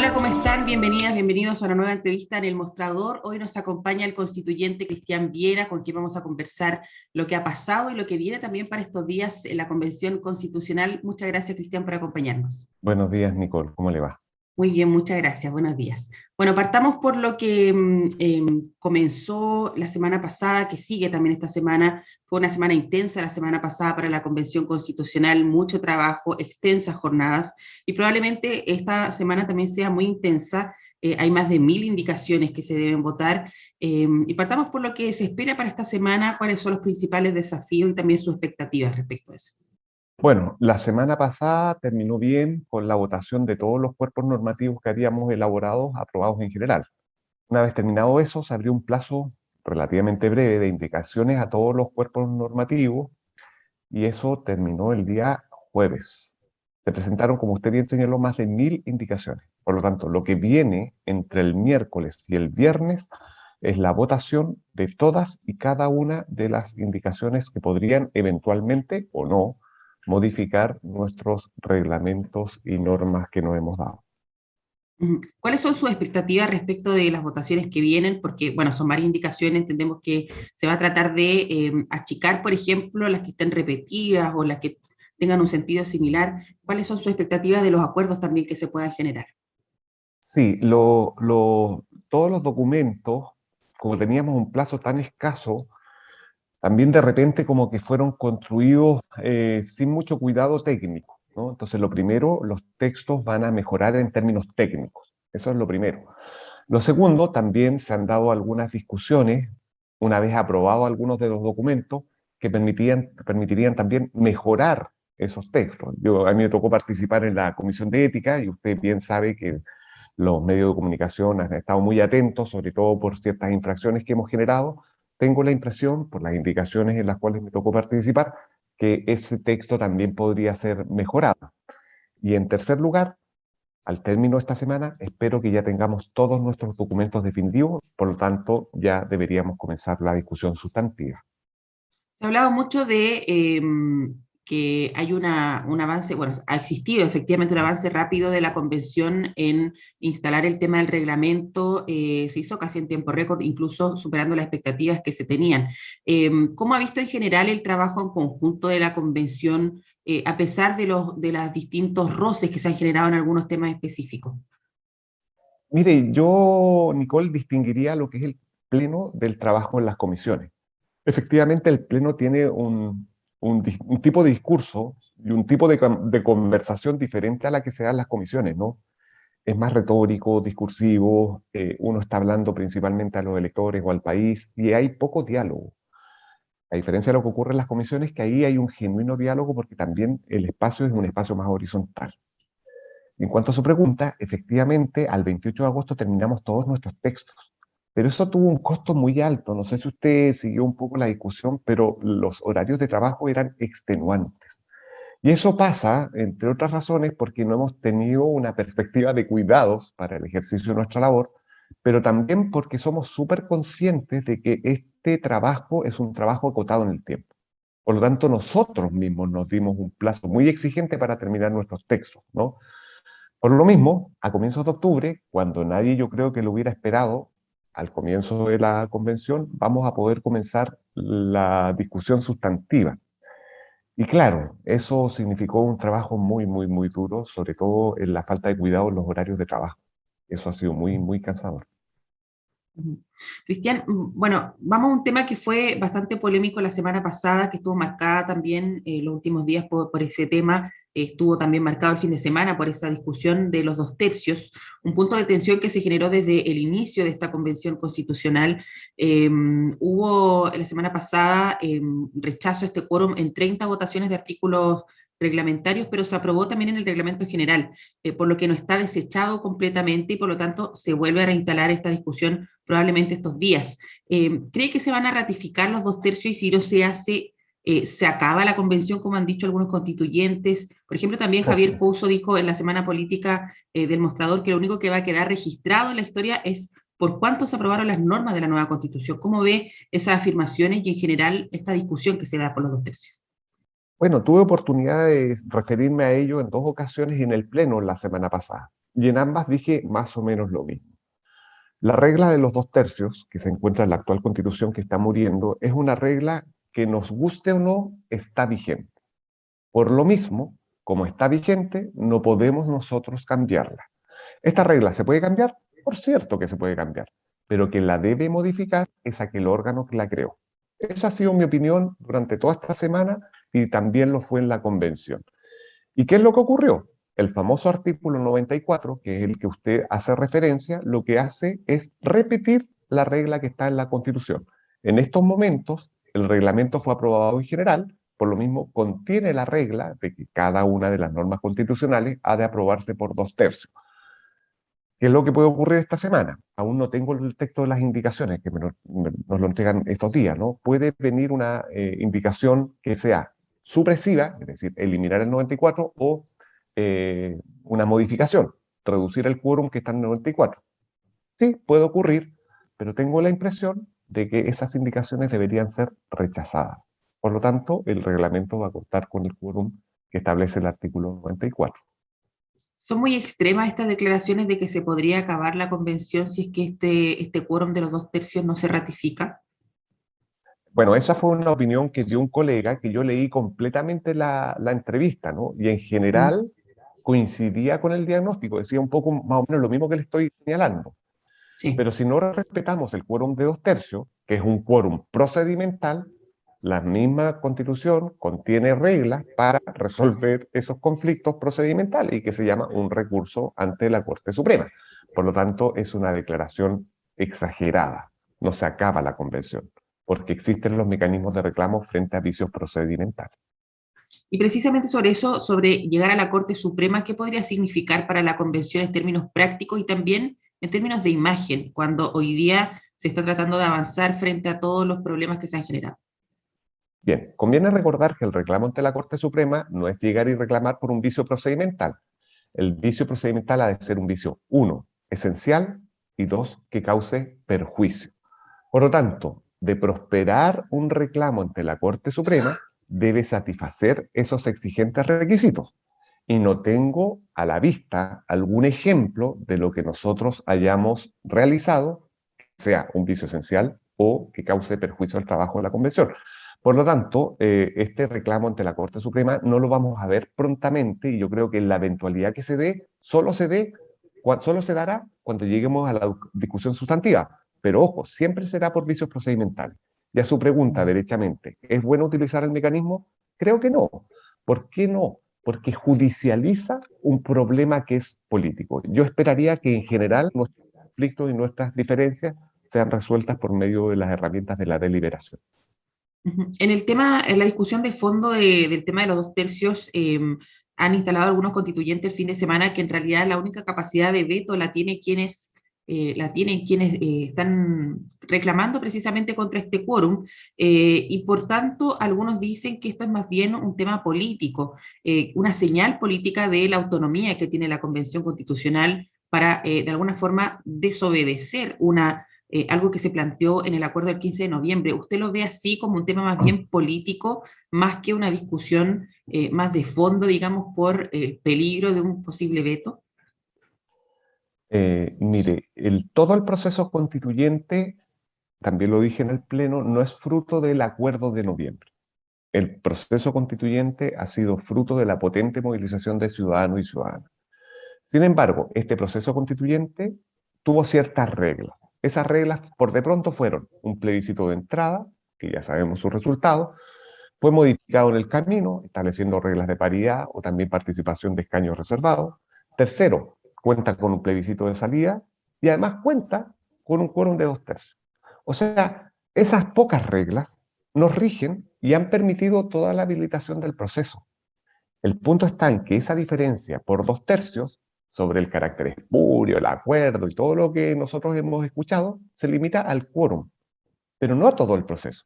Hola, ¿cómo están? Bienvenidas, bienvenidos a una nueva entrevista en El Mostrador. Hoy nos acompaña el constituyente Cristian Viera, con quien vamos a conversar lo que ha pasado y lo que viene también para estos días en la Convención Constitucional. Muchas gracias, Cristian, por acompañarnos. Buenos días, Nicole, ¿cómo le va? Muy bien, muchas gracias. Buenos días. Bueno, partamos por lo que comenzó la semana pasada, que sigue también esta semana. Fue una semana intensa la semana pasada para la Convención Constitucional, mucho trabajo, extensas jornadas, y probablemente esta semana también sea muy intensa. Hay más de 1000 indicaciones que se deben votar. Y partamos por lo que se espera para esta semana, cuáles son los principales desafíos y también sus expectativas respecto a eso. Bueno, la semana pasada terminó bien con la votación de todos los cuerpos normativos que habíamos elaborado, aprobados en general. Una vez terminado eso, se abrió un plazo relativamente breve de indicaciones a todos los cuerpos normativos y eso terminó el día jueves. Se presentaron, como usted bien señaló, más de 1000 indicaciones. Por lo tanto, lo que viene entre el miércoles y el viernes es la votación de todas y cada una de las indicaciones que podrían eventualmente o no modificar nuestros reglamentos y normas que nos hemos dado. ¿Cuáles son sus expectativas respecto de las votaciones que vienen? Porque, bueno, son varias indicaciones, entendemos que se va a tratar de achicar, por ejemplo, las que estén repetidas o las que tengan un sentido similar. ¿Cuáles son sus expectativas de los acuerdos también que se puedan generar? Sí, todos los documentos, como teníamos un plazo tan escaso, también de repente como que fueron construidos sin mucho cuidado técnico, ¿no? Entonces, lo primero, los textos van a mejorar en términos técnicos. Eso es lo primero. Lo segundo, también se han dado algunas discusiones, una vez aprobados algunos de los documentos, que permitirían también mejorar esos textos. A mí me tocó participar en la Comisión de Ética y usted bien sabe que los medios de comunicación han estado muy atentos, sobre todo por ciertas infracciones que hemos generado. Tengo la impresión, por las indicaciones en las cuales me tocó participar, que ese texto también podría ser mejorado. Y en tercer lugar, al término de esta semana, espero que ya tengamos todos nuestros documentos definitivos, por lo tanto, ya deberíamos comenzar la discusión sustantiva. Se ha hablado mucho de que hay un avance, bueno, ha existido efectivamente un avance rápido de la convención en instalar el tema del reglamento, se hizo casi en tiempo récord, incluso superando las expectativas que se tenían. ¿Cómo ha visto en general el trabajo en conjunto de la convención, a pesar de los distintos roces que se han generado en algunos temas específicos? Mire, yo, Nicole, distinguiría lo que es el pleno del trabajo en las comisiones. Efectivamente, el pleno tiene un tipo de discurso y un tipo de conversación diferente a la que se da en las comisiones, ¿no? Es más retórico, discursivo, uno está hablando principalmente a los electores o al país y hay poco diálogo. A diferencia de lo que ocurre en las comisiones, que ahí hay un genuino diálogo porque también el espacio es un espacio más horizontal. En cuanto a su pregunta, efectivamente, al 28 de agosto terminamos todos nuestros textos, pero eso tuvo un costo muy alto. No sé si usted siguió un poco la discusión, pero los horarios de trabajo eran extenuantes. Y eso pasa, entre otras razones, porque no hemos tenido una perspectiva de cuidados para el ejercicio de nuestra labor, pero también porque somos súper conscientes de que este trabajo es un trabajo acotado en el tiempo. Por lo tanto, nosotros mismos nos dimos un plazo muy exigente para terminar nuestros textos, ¿no? Por lo mismo, a comienzos de octubre, cuando nadie yo creo que lo hubiera esperado, al comienzo de la convención, vamos a poder comenzar la discusión sustantiva. Y claro, eso significó un trabajo muy, muy, muy duro, sobre todo en la falta de cuidado en los horarios de trabajo. Eso ha sido muy, muy cansador. Ujú. Cristian, bueno, vamos a un tema que fue bastante polémico la semana pasada, que estuvo marcada también los últimos días por ese tema, estuvo también marcado el fin de semana por esa discusión de los dos tercios, un punto de tensión que se generó desde el inicio de esta convención constitucional. Hubo la semana pasada rechazo a este quórum en 30 votaciones de artículos reglamentarios, pero se aprobó también en el reglamento general, por lo que no está desechado completamente y por lo tanto se vuelve a reinstalar esta discusión probablemente estos días. ¿Cree que se van a ratificar los dos tercios y si no se hace, se acaba la convención, como han dicho algunos constituyentes? Por ejemplo, también Javier Couso dijo en la semana política del Mostrador que lo único que va a quedar registrado en la historia es por cuánto se aprobaron las normas de la nueva constitución. ¿Cómo ve esas afirmaciones y en general esta discusión que se da por los dos tercios? Bueno, tuve oportunidad de referirme a ello en dos ocasiones en el Pleno la semana pasada. y en ambas dije más o menos lo mismo. La regla de los 2/3, que se encuentra en la actual constitución que está muriendo, es una regla que nos guste o no, está vigente. Por lo mismo, como está vigente, no podemos nosotros cambiarla. ¿Esta regla se puede cambiar? Por cierto que se puede cambiar, pero quien la debe modificar es aquel órgano que la creó. Esa ha sido mi opinión durante toda esta semana y también lo fue en la convención. ¿Y qué es lo que ocurrió? El famoso artículo 94, que es el que usted hace referencia, lo que hace es repetir la regla que está en la Constitución. En estos momentos, el reglamento fue aprobado en general, por lo mismo contiene la regla de que cada una de las normas constitucionales ha de aprobarse por 2/3. ¿Qué es lo que puede ocurrir esta semana? Aún no tengo el texto de las indicaciones, que nos lo entregan estos días, ¿no? Puede venir una indicación que sea supresiva, es decir, eliminar el 94, o una modificación, reducir el quórum que está en el 94. Sí, puede ocurrir, pero tengo la impresión de que esas indicaciones deberían ser rechazadas. Por lo tanto, el reglamento va a contar con el quórum que establece el artículo 94. Son muy extremas estas declaraciones de que se podría acabar la convención si es que este quórum de los 2/3 no se ratifica. Bueno, esa fue una opinión que dio un colega que yo leí completamente la entrevista, ¿no? Y en Mm, general coincidía con el diagnóstico, decía un poco más o menos lo mismo que le estoy señalando. sí. Pero si no respetamos el quórum de 2/3, que es un quórum procedimental, la misma Constitución contiene reglas para resolver esos conflictos procedimentales y que se llama un recurso ante la Corte Suprema. Por lo tanto, es una declaración exagerada. No se acaba la convención, porque existen los mecanismos de reclamo frente a vicios procedimentales. Y precisamente sobre eso, sobre llegar a la Corte Suprema, ¿qué podría significar para la convención en términos prácticos y también en términos de imagen, cuando hoy día se está tratando de avanzar frente a todos los problemas que se han generado? Bien, conviene recordar que el reclamo ante la Corte Suprema no es llegar y reclamar por un vicio procedimental. El vicio procedimental ha de ser un vicio, uno, esencial, y dos, que cause perjuicio. Por lo tanto, de prosperar un reclamo ante la Corte Suprema, debe satisfacer esos exigentes requisitos. Y no tengo a la vista algún ejemplo de lo que nosotros hayamos realizado, sea un vicio esencial o que cause perjuicio al trabajo de la Convención. Por lo tanto, este reclamo ante la Corte Suprema no lo vamos a ver prontamente y yo creo que la eventualidad que se dé, solo se dará cuando lleguemos a la discusión sustantiva. Pero ojo, siempre será por vicios procedimentales. Y a su pregunta, derechamente, ¿es bueno utilizar el mecanismo? Creo que no. ¿Por qué no? Porque judicializa un problema que es político. Yo esperaría que en general nuestros conflictos y nuestras diferencias sean resueltas por medio de las herramientas de la deliberación. Ujú. En el tema, en la discusión de fondo del tema de los 2/3, han instalado algunos constituyentes el fin de semana que en realidad la única capacidad de veto la tienen quienes están reclamando precisamente contra este quórum, y por tanto algunos dicen que esto es más bien un tema político, una señal política de la autonomía que tiene la Convención Constitucional para de alguna forma desobedecer algo que se planteó en el acuerdo del 15 de noviembre. ¿Usted lo ve así como un tema más bien político, más que una discusión más de fondo, digamos, por el peligro de un posible veto? Mire, todo el proceso constituyente, también lo dije en el Pleno, no es fruto del acuerdo de noviembre. El proceso constituyente ha sido fruto de la potente movilización de ciudadanos y ciudadanas. Sin embargo, este proceso constituyente tuvo ciertas reglas. Esas reglas, por de pronto, fueron un plebiscito de entrada, que ya sabemos su resultado, fue modificado en el camino, estableciendo reglas de paridad o también participación de escaños reservados. Tercero, cuenta con un plebiscito de salida y además cuenta con un quórum de 2/3. O sea, esas pocas reglas nos rigen y han permitido toda la habilitación del proceso. El punto está en que esa diferencia por 2/3 sobre el carácter espurio, el acuerdo y todo lo que nosotros hemos escuchado se limita al quórum, pero no a todo el proceso.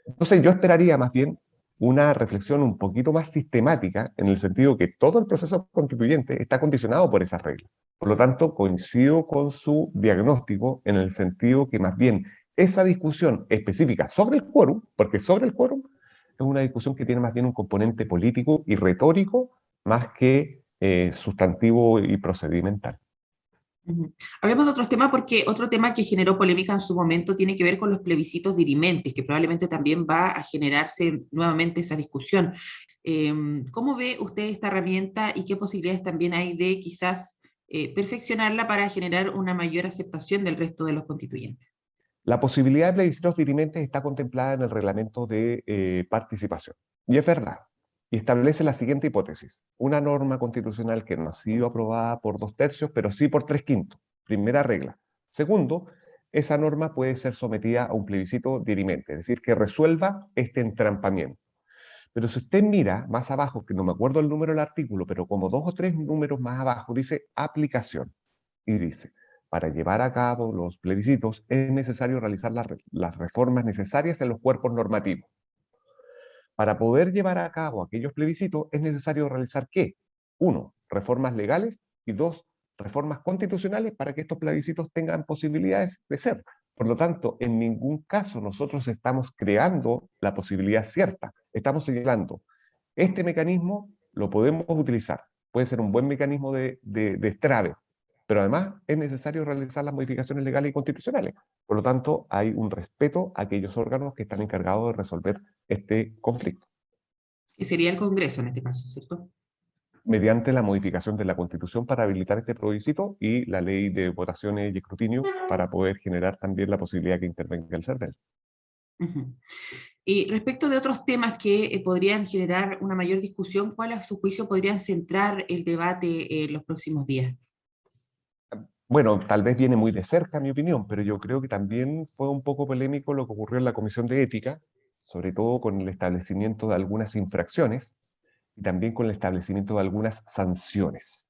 Entonces yo esperaría más bien una reflexión un poquito más sistemática en el sentido que todo el proceso constituyente está condicionado por esas reglas. Por lo tanto, coincido con su diagnóstico en el sentido que más bien esa discusión específica sobre el quórum, porque sobre el quórum es una discusión que tiene más bien un componente político y retórico más que sustantivo y procedimental. Ujú. Hablemos de otros temas porque otro tema que generó polémica en su momento tiene que ver con los plebiscitos dirimentes, que probablemente también va a generarse nuevamente esa discusión. ¿Cómo ve usted esta herramienta y qué posibilidades también hay de quizás perfeccionarla para generar una mayor aceptación del resto de los constituyentes? La posibilidad de plebiscitos dirimentes está contemplada en el reglamento de participación. Y es verdad. Y establece la siguiente hipótesis. Una norma constitucional que no ha sido aprobada por 2/3, pero sí por 3/5. Primera regla. Segundo, esa norma puede ser sometida a un plebiscito dirimente, es decir, que resuelva este entrampamiento. Pero si usted mira más abajo, que no me acuerdo el número del artículo, pero como 2 o 3 números más abajo, dice aplicación. Y dice, para llevar a cabo los plebiscitos es necesario realizar las reformas necesarias en los cuerpos normativos. Para poder llevar a cabo aquellos plebiscitos es necesario realizar ¿qué? 1, reformas legales y 2, reformas constitucionales para que estos plebiscitos tengan posibilidades de ser. Por lo tanto, en ningún caso nosotros estamos creando la posibilidad cierta. Estamos señalando, este mecanismo lo podemos utilizar. Puede ser un buen mecanismo de destrave, pero además es necesario realizar las modificaciones legales y constitucionales. Por lo tanto, hay un respeto a aquellos órganos que están encargados de resolver este conflicto, Que sería el Congreso en este caso, ¿cierto? mediante la modificación de la Constitución para habilitar este plebiscito y la ley de votaciones y escrutinio para poder generar también la posibilidad que intervenga el CERVEL. Ujú. Y respecto de otros temas que podrían generar una mayor discusión, ¿cuál a su juicio podrían centrar el debate en los próximos días? Bueno, tal vez viene muy de cerca mi opinión, pero yo creo que también fue un poco polémico lo que ocurrió en la Comisión de Ética, sobre todo con el establecimiento de algunas infracciones y también con el establecimiento de algunas sanciones.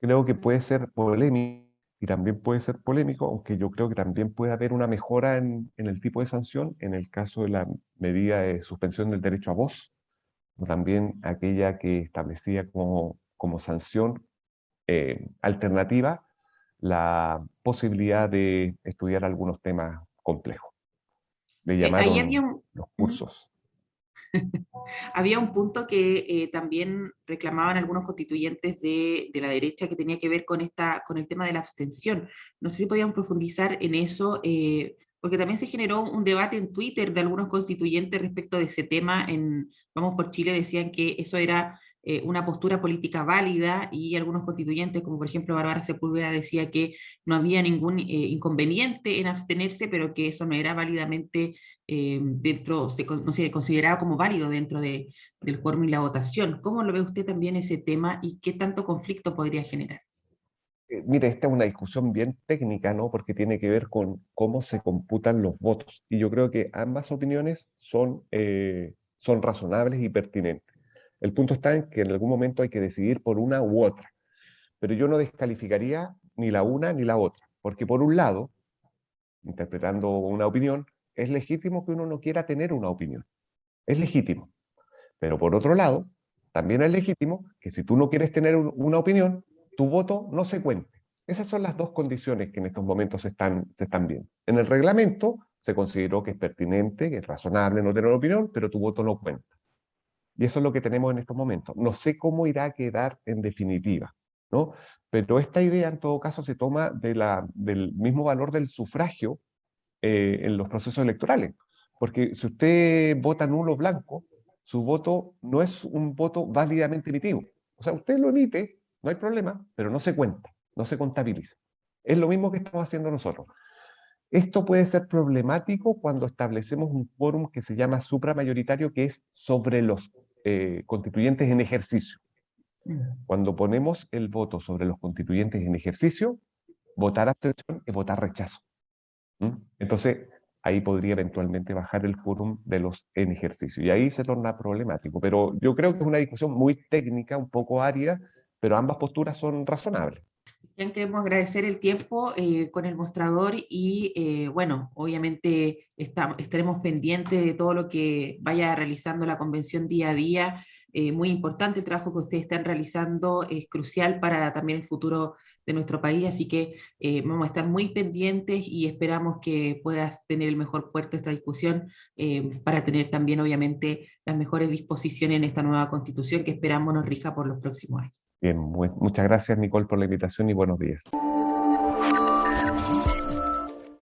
Creo que puede ser polémico y también puede ser polémico, aunque yo creo que también puede haber una mejora en el tipo de sanción en el caso de la medida de suspensión del derecho a voz, o también aquella que establecía como sanción alternativa la posibilidad de estudiar algunos temas complejos. Le Ahí había llamaron un, los ¿Mm? cursos. Había un punto que también reclamaban algunos constituyentes de la derecha que tenía que ver con, con el tema de la abstención. No sé si podían profundizar en eso, porque también se generó un debate en Twitter de algunos constituyentes respecto de ese tema. En Vamos por Chile decían que eso era una postura política válida y algunos constituyentes, como por ejemplo Bárbara Sepúlveda, decía que no había ningún inconveniente en abstenerse, pero que eso no era válidamente dentro, no sé, considerado como válido dentro del quórum y la votación. ¿Cómo lo ve usted también ese tema y qué tanto conflicto podría generar? Mire, esta es una discusión bien técnica, ¿no? Porque tiene que ver con cómo se computan los votos. Y yo creo que ambas opiniones son razonables y pertinentes. El punto está en que en algún momento hay que decidir por una u otra. Pero yo no descalificaría ni la una ni la otra. Porque por un lado, interpretando una opinión, es legítimo que uno no quiera tener una opinión. Es legítimo. Pero por otro lado, también es legítimo que si tú no quieres tener una opinión, tu voto no se cuente. Esas son las dos condiciones que en estos momentos se están viendo. En el reglamento se consideró que es pertinente, que es razonable no tener opinión, pero tu voto no cuenta. Y eso es lo que tenemos en estos momentos. No sé cómo irá a quedar en definitiva, ¿no? Pero esta idea en todo caso se toma del mismo valor del sufragio en los procesos electorales. Porque si usted vota nulo o blanco, su voto no es un voto válidamente emitido. O sea, usted lo emite, no hay problema, pero no se cuenta, no se contabiliza. Es lo mismo que estamos haciendo nosotros. Esto puede ser problemático cuando establecemos un quórum que se llama supramayoritario, que es sobre los constituyentes en ejercicio. Mm. Cuando ponemos el voto sobre los constituyentes en ejercicio, votar abstención es votar rechazo. ¿Mm? Entonces, ahí podría eventualmente bajar el quórum de los en ejercicio. Y ahí se torna problemático. Pero yo creo que es una discusión muy técnica, un poco árida, pero ambas posturas son razonables. Bien, queremos agradecer el tiempo con el mostrador y bueno, obviamente estaremos pendientes de todo lo que vaya realizando la convención día a día. Muy importante el trabajo que ustedes están realizando, es crucial para también el futuro de nuestro país, así que vamos a estar muy pendientes y esperamos que puedas tener el mejor puerto esta discusión para tener también obviamente las mejores disposiciones en esta nueva constitución que esperamos nos rija por los próximos años. Bien, muchas gracias, Nicole, por la invitación y buenos días.